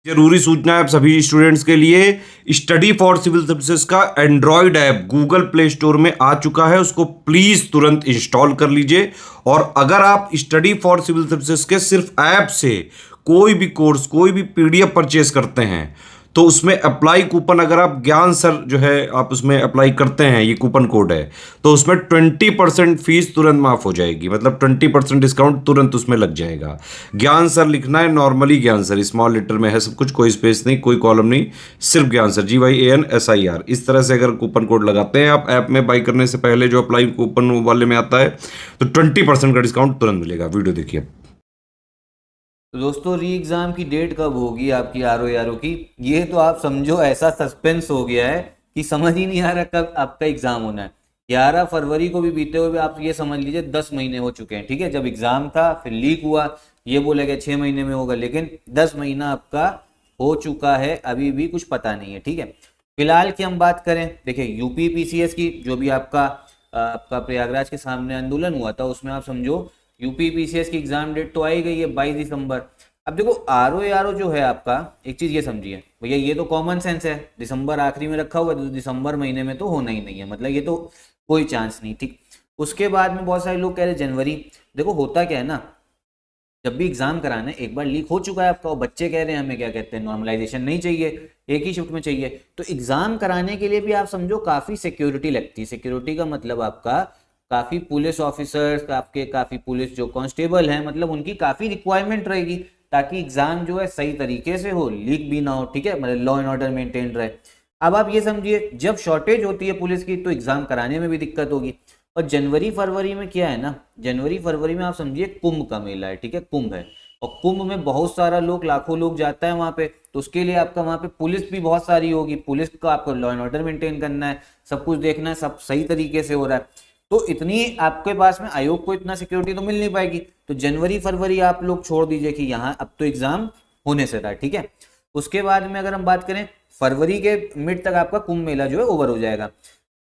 जरूरी सूचना है आप सभी स्टूडेंट्स के लिए। स्टडी फॉर सिविल सर्विसेज का Android app Google play store में आ चुका है, उसको प्लीज तुरंत इंस्टॉल कर लीजिए। और अगर आप स्टडी फॉर सिविल सर्विसेज के सिर्फ ऐप से कोई भी कोर्स, कोई भी पीडीएफ परचेस करते हैं तो उसमें अप्लाई कूपन, अगर आप ज्ञान सर जो है आप उसमें अप्लाई करते हैं, ये कूपन कोड है, तो उसमें 20% फीस तुरंत माफ हो जाएगी। मतलब 20% डिस्काउंट तुरंत उसमें लग जाएगा। ज्ञान सर लिखना है, नॉर्मली ज्ञान सर स्मॉल लेटर में है सब कुछ, कोई स्पेस नहीं, कोई कॉलम नहीं, सिर्फ ज्ञान सर GYANSIR। इस तरह से अगर कूपन कोड लगाते हैं आप ऐप में बाई करने से पहले, जो अप्लाई कूपन वाले में आता है, तो 20% का डिस्काउंट तुरंत मिलेगा। वीडियो देखिए। तो दोस्तों, री एग्ज़ाम की डेट कब होगी आपकी आर की? ये तो आप समझो ऐसा सस्पेंस हो गया है कि समझ ही नहीं आ रहा कब आपका एग्ज़ाम होना है। 11 फरवरी को भी बीते हुए आप ये समझ लीजिए 10 महीने हो चुके हैं। ठीक है, जब एग्ज़ाम था फिर लीक हुआ, ये बोला गया 6 महीने में होगा, लेकिन 10 महीना आपका हो चुका है, अभी भी कुछ पता नहीं है। ठीक है, फिलहाल की हम बात करें, देखिए यूपी PCS की जो भी आपका प्रयागराज के सामने आंदोलन हुआ था, उसमें आप समझो यूपी PCS की एग्जाम डेट तो आई गई है 22 दिसंबर। अब देखो RO जो है आपका, एक चीज ये समझिए भैया, ये तो कॉमन सेंस है, दिसंबर आखिरी में रखा हुआ है तो दिसंबर महीने में तो होना ही नहीं है, मतलब ये तो कोई चांस नहीं। ठीक, उसके बाद में बहुत सारे लोग कह रहे जनवरी। देखो होता क्या है ना, जब भी एग्जाम कराना है, एक बार लीक हो चुका है आपका और बच्चे कह रहे हैं हमें क्या कहते हैं नॉर्मलाइजेशन नहीं चाहिए, एक ही शिफ्ट में चाहिए, तो एग्जाम कराने के लिए भी आप समझो काफी सिक्योरिटी लगती है। सिक्योरिटी का मतलब आपका काफी पुलिस ऑफिसर्स, आपके काफी पुलिस जो कांस्टेबल हैं, मतलब उनकी काफी रिक्वायरमेंट रहेगी ताकि एग्जाम जो है सही तरीके से हो, लीक भी ना हो। ठीक है, मतलब लॉ एंड ऑर्डर मेंटेन रहे। अब आप ये समझिए जब शॉर्टेज होती है पुलिस की तो एग्जाम कराने में भी दिक्कत होगी। और जनवरी फरवरी में क्या है ना, जनवरी फरवरी में आप समझिए कुंभ का मेला है। ठीक है, कुंभ है और कुंभ में बहुत सारा लोग, लाखों लोग जाता है वहां पे, तो उसके लिए आपका वहां पे पुलिस भी बहुत सारी होगी। पुलिस का आपको लॉ एंड ऑर्डर मेंटेन करना है, सब कुछ देखना है, सब सही तरीके से हो रहा है, तो इतनी आपके पास में आयोग को इतना सिक्योरिटी तो मिल नहीं पाएगी। तो जनवरी फरवरी आप लोग छोड़ दीजिए कि यहाँ अब तो एग्जाम होने से था। ठीक है, उसके बाद में अगर हम बात करें फरवरी के मिड तक आपका कुंभ मेला जो है ओवर हो जाएगा।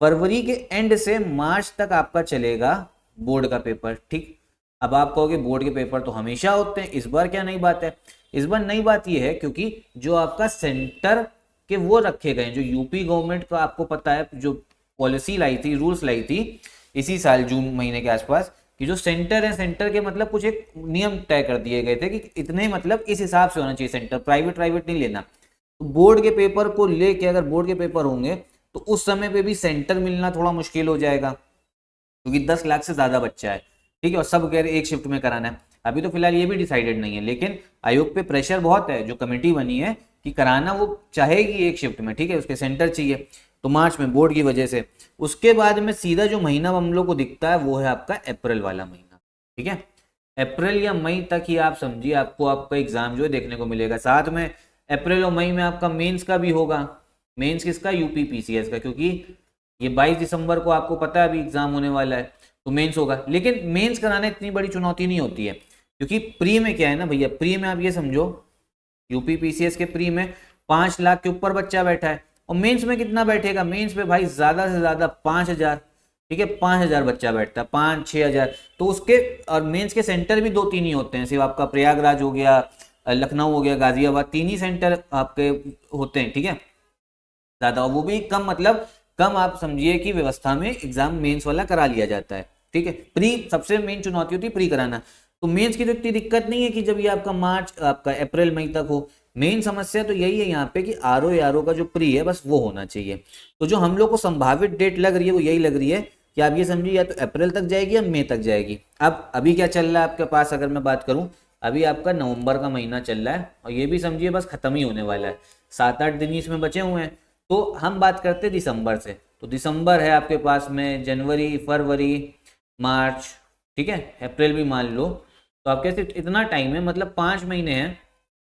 फरवरी के एंड से मार्च तक आपका चलेगा बोर्ड का पेपर। ठीक, अब आप कहोगे बोर्ड के पेपर तो हमेशा होते हैं, इस बार क्या नई बात है? इस बार नई बात यह है क्योंकि जो आपका सेंटर के वो रखे गए, जो यूपी गवर्नमेंट का आपको पता है जो पॉलिसी लाई थी, रूल्स लाई थी इसी साल जून महीने के आसपास, कि जो सेंटर है, सेंटर के मतलब कुछ एक नियम तय कर दिए गए थे कि इतने मतलब इस हिसाब से होना चाहिए सेंटर, प्राइवेट नहीं लेना। तो बोर्ड के पेपर को लेके अगर बोर्ड के पेपर होंगे तो उस समय पे भी सेंटर मिलना थोड़ा मुश्किल हो जाएगा क्योंकि 10 लाख से ज्यादा बच्चा है। ठीक है, और सब कह रहे एक शिफ्ट में कराना है। अभी तो फिलहाल ये भी डिसाइडेड नहीं है, लेकिन आयोग पे प्रेशर बहुत है, जो कमेटी बनी है कि कराना वो चाहेगी एक शिफ्ट में। ठीक है, उसके सेंटर चाहिए, तो मार्च में बोर्ड की वजह से। उसके बाद में सीधा जो महीना हम लोग को दिखता है वो है आपका अप्रैल वाला महीना। ठीक है, अप्रैल या मई तक ही आप समझिए आपको आपका एग्जाम जो है देखने को मिलेगा। साथ में अप्रैल और मई में आपका मेंस का भी होगा। मेंस किसका? यूपी PCS का, क्योंकि ये 22 दिसंबर को आपको पता है अभी एग्जाम होने वाला है, तो मेंस होगा। लेकिन मेंस कराना इतनी बड़ी चुनौती नहीं होती है, क्योंकि प्री में क्या है ना भैया, प्री में आप ये समझो यूपी PCS के प्री में 5 लाख के ऊपर बच्चा बैठा है, और मेंस में कितना बैठेगा? मेंस पे भाई ज्यादा से ज्यादा 5,000। ठीक है, 5,000 बच्चा बैठता है, 5-6 हजार। तो उसके और मेंस के सेंटर भी 2-3 ही होते हैं, सिर्फ आपका प्रयागराज हो गया, लखनऊ हो गया, गाजियाबाद, 3 ही सेंटर आपके होते हैं। ठीक है, ज्यादा वो भी कम, मतलब कम आप समझिए कि व्यवस्था में एग्जाम मेंस वाला करा लिया जाता है। ठीक है, प्री सबसे मेन चुनौती होती है प्री कराना। तो मेंस की तो इतनी दिक्कत नहीं है कि जब ये आपका मार्च, आपका अप्रैल मई तक हो। मेन समस्या तो यही है यहाँ पे कि RO का जो प्री है बस वो होना चाहिए। तो जो हम लोग को संभावित डेट लग रही है वो यही लग रही है कि आप ये समझिए या तो अप्रैल तक जाएगी या मई तक जाएगी। अब अभी क्या चल रहा है आपके पास, अगर मैं बात करूं, अभी आपका नवंबर का महीना चल रहा है और ये भी समझिए बस खत्म ही होने वाला है, 7-8 दिन ही इसमें बचे हुए हैं। तो हम बात करते हैं दिसंबर से, तो दिसंबर है आपके पास में, जनवरी, फरवरी, मार्च, ठीक है, अप्रैल भी मान लो, तो आपके पास इतना टाइम है, मतलब 5 महीने हैं।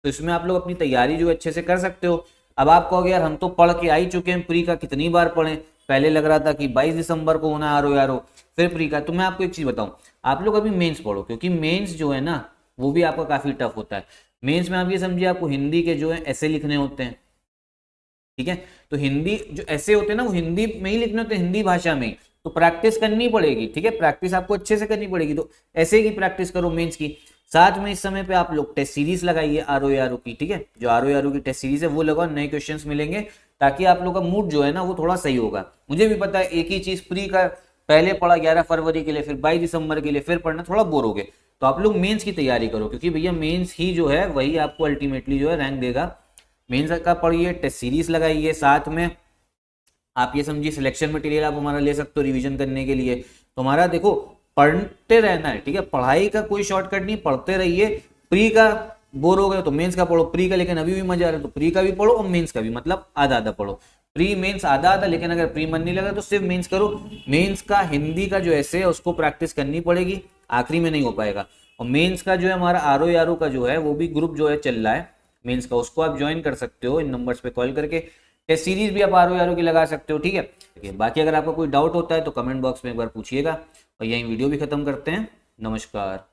तो इसमें आप लोग अपनी तैयारी जो अच्छे से कर सकते हो। अब आप कहोगे यार हम तो पढ़ के आ ही चुके हैं, प्री का कितनी बार पढ़ें, पहले लग रहा था कि 22 दिसंबर को होना RO फिर प्री का। तो मैं आपको एक चीज बताऊं, आप लोग अभी मेंस पढ़ो, क्योंकि मेंस जो है ना वो भी आपका काफी टफ होता है। मेंस में आप ये समझिए आपको हिंदी के जो है ऐसे लिखने होते हैं। ठीक है, तो हिंदी जो ऐसे होते हैं ना वो हिंदी में ही लिखने होते हैं, हिंदी भाषा में ही, तो प्रैक्टिस करनी पड़ेगी। ठीक है, प्रैक्टिस आपको अच्छे से करनी पड़ेगी, तो ऐसे की प्रैक्टिस करो मेंस की। साथ में इस समय पे आप लोग टेस्ट सीरीज लगाइए आरओ की, ठीक है, जो आरओ की टेस्ट सीरीज है वो लगाओ, नए क्वेश्चंस मिलेंगे, ताकि आप लोग का मूड जो है ना वो थोड़ा सही होगा। मुझे भी पता है एक ही चीज प्री का पहले पढ़ा 11 फरवरी के लिए, फिर 22 दिसंबर के लिए, फिर पढ़ना थोड़ा बोर हो गए। तो आप लोग मेंस की तैयारी करो, क्योंकि भैया मेंस ही जो है वही आपको अल्टीमेटली जो है रैंक देगा। मेंस का पढ़िए, टेस्ट सीरीज लगाइए, साथ में आप ये समझिए सिलेक्शन मटेरियल आप हमारा ले सकते हो रिवीजन करने के लिए। तो हमारा देखो पढ़ते रहना है, ठीक है, पढ़ाई का कोई शॉर्टकट नहीं, पढ़ते रहिए। प्री का बोर हो गए तो मेंस का पढ़ो, प्री का लेकिन अभी भी मजा आ रहा है तो प्री का भी पढ़ो और मेंस का भी, मतलब आधा आधा पढ़ो, प्री मेंस आधा आधा। लेकिन अगर प्री मन नहीं लगा तो सिर्फ मेंस करो। मेंस का हिंदी का जो ऐसे है उसको प्रैक्टिस करनी पड़ेगी, आखिरी में नहीं हो पाएगा। और मेंस का जो है हमारा आरओ का जो है वो भी ग्रुप जो है चल रहा है मेंस का, उसको आप ज्वाइन कर सकते हो इन नंबर्स पे कॉल करके। टेस्ट सीरीज भी आप आरओ की लगा सकते हो, ठीक है। बाकी अगर आपका कोई डाउट होता है तो कमेंट बॉक्स में एक बार पूछिएगा। और यही वीडियो भी खत्म करते हैं। नमस्कार।